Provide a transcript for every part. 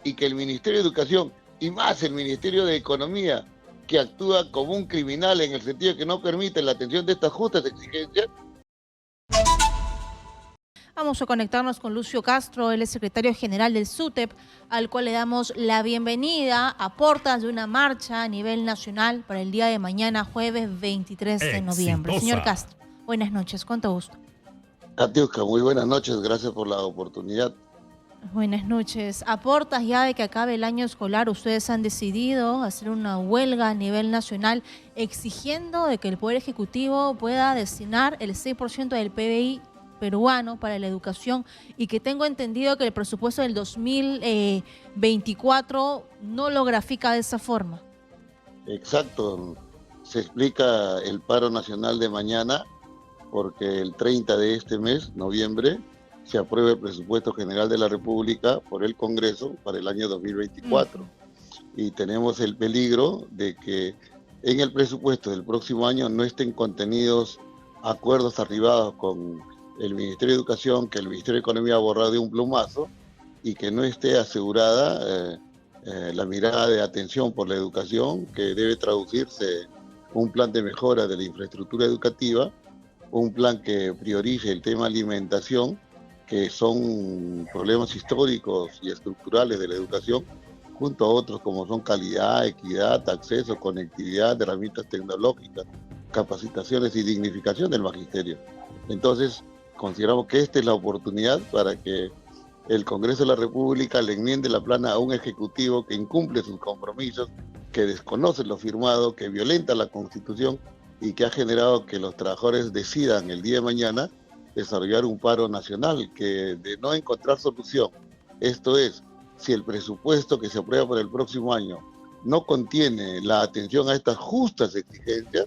y que el Ministerio de Educación y más el Ministerio de Economía, que actúa como un criminal en el sentido de que no permite la atención de estas justas exigencias. Vamos a conectarnos con Lucio Castro, él es secretario general del SUTEP, al cual le damos la bienvenida a portas de una marcha a nivel nacional para el día de mañana, jueves 23 de noviembre. Señor Castro, buenas noches, cuánto gusto. Katiuska, muy buenas noches, gracias por la oportunidad. Buenas noches. A portas ya de que acabe el año escolar, ustedes han decidido hacer una huelga a nivel nacional exigiendo de que el Poder Ejecutivo pueda destinar el 6% del PBI peruano para la educación, y que tengo entendido que el presupuesto del 2024 no lo grafica de esa forma. Exacto, se explica el paro nacional de mañana porque el 30 de este mes, noviembre, se aprueba el presupuesto general de la República por el Congreso para el año 2024. Y tenemos el peligro de que en el presupuesto del próximo año no estén contenidos acuerdos arribados con el Ministerio de Educación, que el Ministerio de Economía ha borrado de un plumazo, y que no esté asegurada la mirada de atención por la educación, que debe traducirse un plan de mejora de la infraestructura educativa, un plan que priorice el tema alimentación, que son problemas históricos y estructurales de la educación, junto a otros como son calidad, equidad, acceso, conectividad, herramientas tecnológicas, capacitaciones y dignificación del magisterio. Entonces, consideramos que esta es la oportunidad para que el Congreso de la República le enmiende la plana a un Ejecutivo que incumple sus compromisos, que desconoce lo firmado, que violenta la Constitución y que ha generado que los trabajadores decidan el día de mañana desarrollar un paro nacional, que de no encontrar solución, esto es, si el presupuesto que se aprueba para el próximo año no contiene la atención a estas justas exigencias,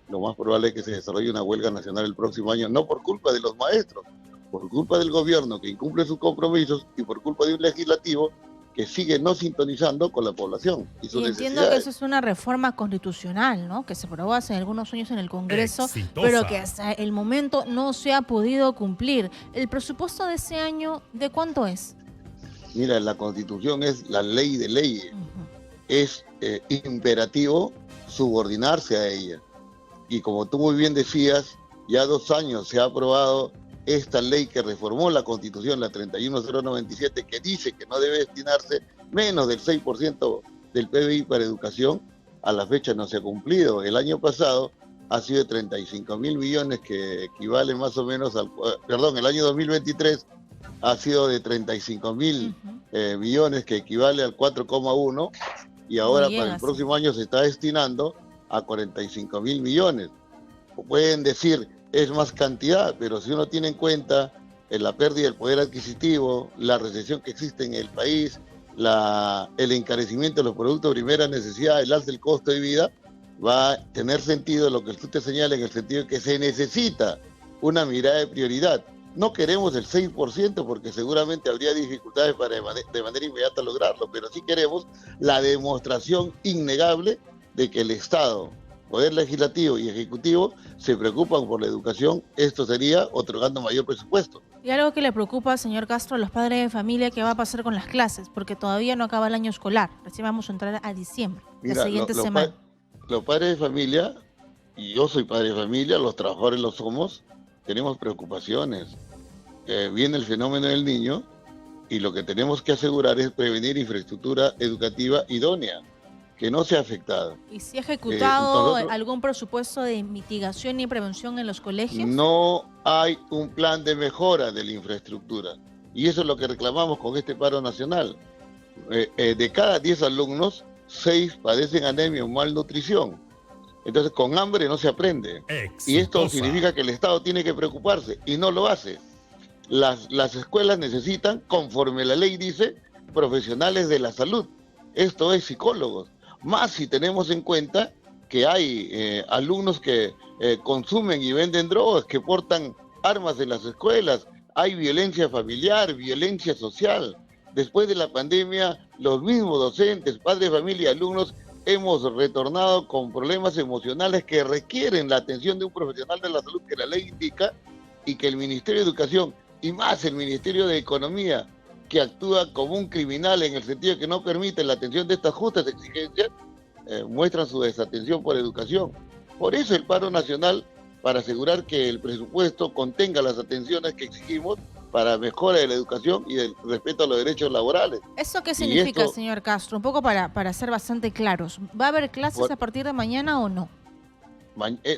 lo más probable es que se desarrolle una huelga nacional el próximo año, no por culpa de los maestros, por culpa del gobierno que incumple sus compromisos y por culpa de un legislativo que sigue no sintonizando con la población y sus necesidades. Entiendo que eso es una reforma constitucional, ¿no?, que se aprobó hace algunos años en el Congreso, pero que hasta el momento no se ha podido cumplir. ¿El presupuesto de ese año de cuánto es? Mira, la Constitución es la ley de leyes. Es imperativo subordinarse a ella. Y como tú muy bien decías, ya 2 años se ha aprobado esta ley que reformó la Constitución, la 31097, que dice que no debe destinarse menos del 6% del PBI para educación. A la fecha no se ha cumplido. El año pasado ha sido de 35.000 millones, que equivale más o menos al... Perdón, el año 2023 ha sido de 35.000 millones, que equivale al 4,1, y ahora para el próximo año se está destinando a 45.000 millones. Pueden decir, es más cantidad, pero si uno tiene en cuenta la pérdida del poder adquisitivo, la recesión que existe en el país, el encarecimiento de los productos de primera necesidad, el alza del costo de vida, va a tener sentido lo que usted te señala, en el sentido de que se necesita una mirada de prioridad. No queremos el 6% porque seguramente habría dificultades para de manera inmediata lograrlo, pero sí queremos la demostración innegable de que el Estado, Poder Legislativo y Ejecutivo se preocupan por la educación. Esto sería otorgando mayor presupuesto. Y algo que le preocupa, señor Castro, a los padres de familia, ¿qué va a pasar con las clases? Porque todavía no acaba el año escolar, recién vamos a entrar a diciembre, la siguiente semana. Los padres de familia, y yo soy padre de familia, los trabajadores lo somos, tenemos preocupaciones. Viene el fenómeno del niño y lo que tenemos que asegurar es prevenir infraestructura educativa idónea, que no sea afectada. ¿Y si ha ejecutado algún presupuesto de mitigación y prevención en los colegios? No hay un plan de mejora de la infraestructura, y eso es lo que reclamamos con este paro nacional. De cada 10 alumnos, 6 padecen anemia o malnutrición. Entonces, con hambre no se aprende. Y esto significa que el Estado tiene que preocuparse, y no lo hace. Las escuelas necesitan, conforme la ley dice, profesionales de la salud. Esto es psicólogos. Más si tenemos en cuenta que hay alumnos que consumen y venden drogas, que portan armas en las escuelas, hay violencia familiar, violencia social. Después de la pandemia, los mismos docentes, padres de familia y alumnos hemos retornado con problemas emocionales que requieren la atención de un profesional de la salud que la ley indica, y que el Ministerio de Educación y más el Ministerio de Economía, que actúa como un criminal en el sentido de que no permite la atención de estas justas exigencias, muestran su desatención por educación. Por eso el paro nacional, para asegurar que el presupuesto contenga las atenciones que exigimos para mejora de la educación y del respeto a los derechos laborales. ¿Eso qué significa, señor Castro? Un poco para ser bastante claros. ¿Va a haber clases a partir de mañana o no?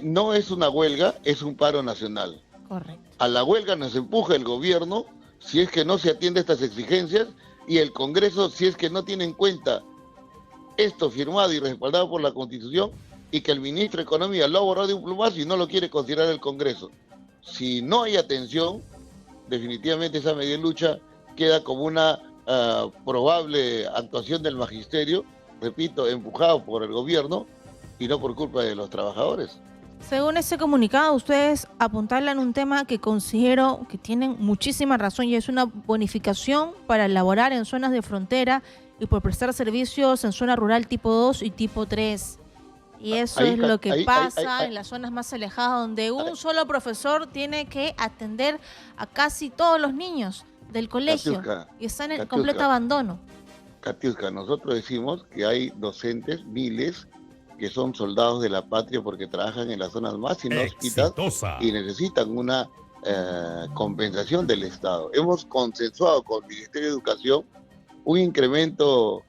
No es una huelga, es un paro nacional. Correcto. A la huelga nos empuja el gobierno si es que no se atiende a estas exigencias, y el Congreso si es que no tiene en cuenta esto firmado y respaldado por la Constitución, y que el ministro de Economía lo ha borrado de un plumazo y no lo quiere considerar el Congreso. Si no hay atención, definitivamente esa media lucha queda como una probable actuación del magisterio, repito, empujado por el gobierno y no por culpa de los trabajadores. Según ese comunicado, ustedes apuntalan un tema que considero que tienen muchísima razón, y es una bonificación para laborar en zonas de frontera y por prestar servicios en zona rural tipo 2 y tipo 3. Y eso es lo que pasa en las zonas más alejadas, donde un solo profesor tiene que atender a casi todos los niños del colegio, Katiuska, y están en completo abandono. Katiuska, nosotros decimos que hay docentes, miles, que son soldados de la patria porque trabajan en las zonas más inhóspitas y necesitan una compensación del Estado. Hemos consensuado con el Ministerio de Educación un incremento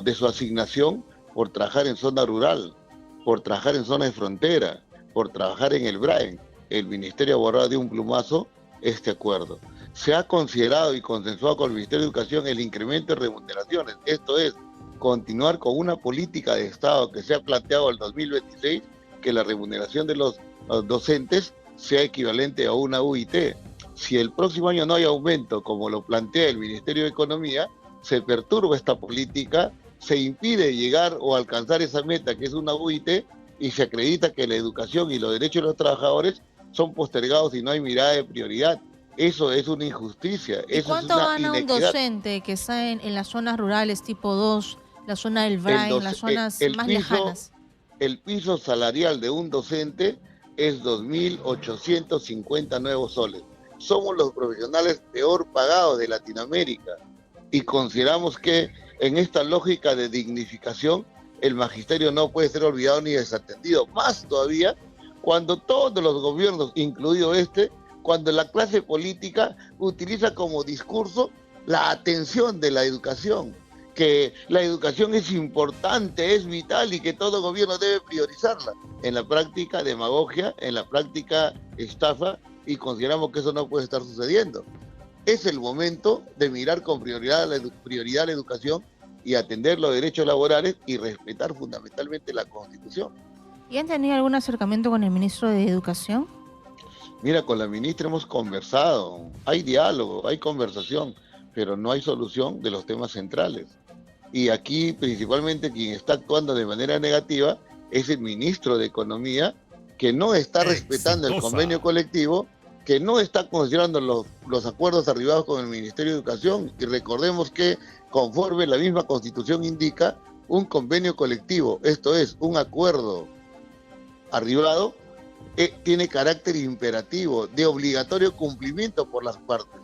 de su asignación por trabajar en zona rural, por trabajar en zona de frontera, por trabajar en el BRAEN. El Ministerio ha borrado de un plumazo este acuerdo. Se ha considerado y consensuado con el Ministerio de Educación el incremento de remuneraciones, esto es, continuar con una política de Estado que se ha planteado el 2026, que la remuneración de los docentes sea equivalente a una UIT. Si el próximo año no hay aumento, como lo plantea el Ministerio de Economía, se perturba esta política, se impide llegar o alcanzar esa meta que es una UIT, y se acredita que la educación y los derechos de los trabajadores son postergados y no hay mirada de prioridad. Eso es una injusticia. ¿Y cuánto gana un docente que está en las zonas rurales tipo 2, la zona del BRAEN, las zonas más lejanas? El piso salarial de un docente es 2.850 nuevos soles. Somos los profesionales peor pagados de Latinoamérica y consideramos que en esta lógica de dignificación el magisterio no puede ser olvidado ni desatendido. Más todavía cuando todos los gobiernos, incluido cuando la clase política utiliza como discurso la atención de la educación, que la educación es importante, es vital y que todo gobierno debe priorizarla. En la práctica, demagogia, en la práctica, estafa, y consideramos que eso no puede estar sucediendo. Es el momento de mirar con prioridad la educación y atender los derechos laborales y respetar fundamentalmente la Constitución. ¿Y han tenido algún acercamiento con el ministro de Educación? Mira, con la ministra hemos conversado, hay diálogo, hay conversación, pero no hay solución de los temas centrales. Y aquí principalmente quien está actuando de manera negativa es el ministro de Economía, que no está respetando el convenio colectivo, que no está considerando los acuerdos arribados con el Ministerio de Educación. Y recordemos que conforme la misma Constitución indica, un convenio colectivo, esto es, un acuerdo arribado, tiene carácter imperativo, de obligatorio cumplimiento por las partes.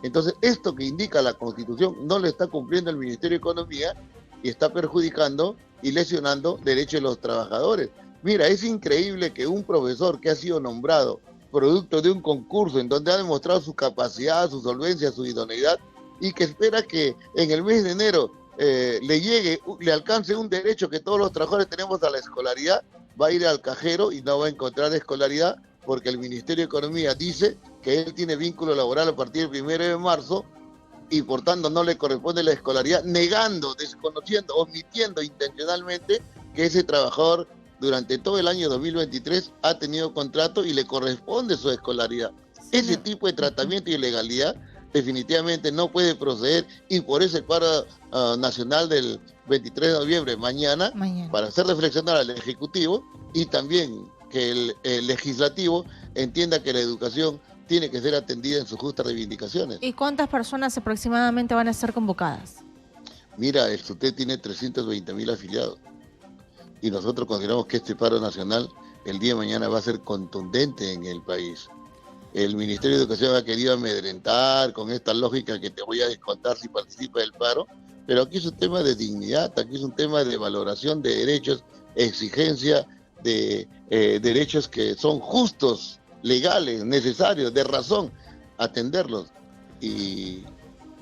Entonces, esto que indica la Constitución no lo está cumpliendo el Ministerio de Economía y está perjudicando y lesionando derechos de los trabajadores. Mira, es increíble que un profesor que ha sido nombrado producto de un concurso en donde ha demostrado su capacidad, su solvencia, su idoneidad, y que espera que en el mes de enero le alcance un derecho que todos los trabajadores tenemos a la escolaridad, va a ir al cajero y no va a encontrar escolaridad porque el Ministerio de Economía dice que él tiene vínculo laboral a partir del 1 de marzo y por tanto no le corresponde la escolaridad, negando, desconociendo, omitiendo intencionalmente que ese trabajador durante todo el año 2023 ha tenido contrato y le corresponde su escolaridad. Ese tipo de tratamiento y ilegalidad definitivamente no puede proceder, y por eso el paro nacional del 23 de noviembre, mañana, para hacer reflexionar al Ejecutivo y también que el Legislativo entienda que la educación tiene que ser atendida en sus justas reivindicaciones. ¿Y cuántas personas aproximadamente van a ser convocadas? Mira, el SUTEP tiene 320.000 afiliados y nosotros consideramos que este paro nacional el día de mañana va a ser contundente en el país. el Ministerio de Educación ha querido amedrentar con esta lógica que te voy a descontar si participas del paro, pero aquí es un tema de dignidad, aquí es un tema de valoración de derechos, exigencia de derechos que son justos, legales, necesarios, de razón, atenderlos. Y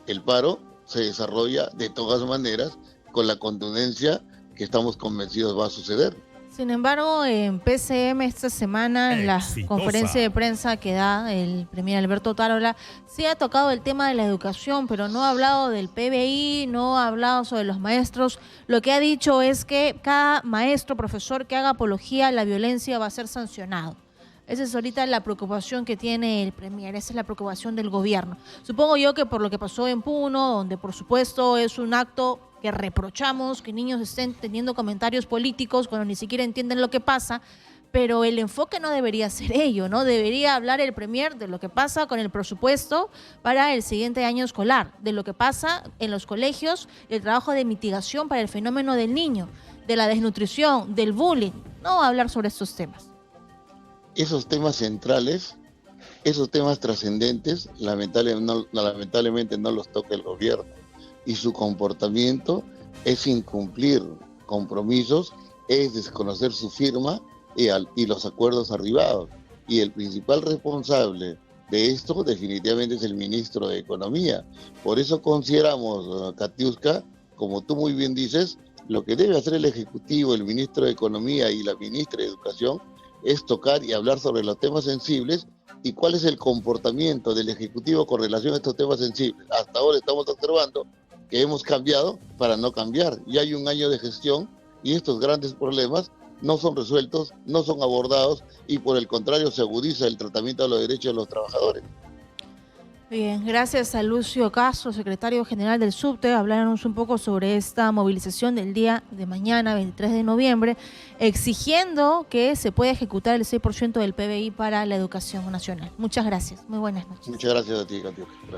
el paro se desarrolla de todas maneras con la contundencia que estamos convencidos va a suceder. Sin embargo, en PCM esta semana, en la conferencia de prensa que da el premier Alberto Tarola, sí ha tocado el tema de la educación, pero no ha hablado del PBI, no ha hablado sobre los maestros. Lo que ha dicho es que cada maestro, profesor que haga apología a la violencia va a ser sancionado. Esa es ahorita la preocupación que tiene el premier, esa es la preocupación del gobierno. Supongo yo que por lo que pasó en Puno, donde por supuesto es un acto que reprochamos, que niños estén teniendo comentarios políticos cuando ni siquiera entienden lo que pasa, pero el enfoque no debería ser ello, ¿no? Debería hablar el premier de lo que pasa con el presupuesto para el siguiente año escolar, de lo que pasa en los colegios, el trabajo de mitigación para el fenómeno del niño, de la desnutrición, del bullying, no hablar sobre estos temas. Esos temas centrales, esos temas trascendentes, lamentablemente no los toca el gobierno. Y su comportamiento es incumplir compromisos, es desconocer su firma y los acuerdos arribados. Y el principal responsable de esto definitivamente es el ministro de Economía. Por eso consideramos, Katiuska, como tú muy bien dices, lo que debe hacer el Ejecutivo, el ministro de Economía y la ministra de Educación es tocar y hablar sobre los temas sensibles y cuál es el comportamiento del Ejecutivo con relación a estos temas sensibles. Hasta ahora estamos observando que hemos cambiado para no cambiar. Ya hay un año de gestión y estos grandes problemas no son resueltos, no son abordados y por el contrario se agudiza el tratamiento de los derechos de los trabajadores. Bien, gracias a Lucio Castro, secretario general del SUBTE. Hablarnos un poco sobre esta movilización del día de mañana, 23 de noviembre, exigiendo que se pueda ejecutar el 6% del PBI para la educación nacional. Muchas gracias. Muy buenas noches. Muchas gracias a ti, Katia. Gracias.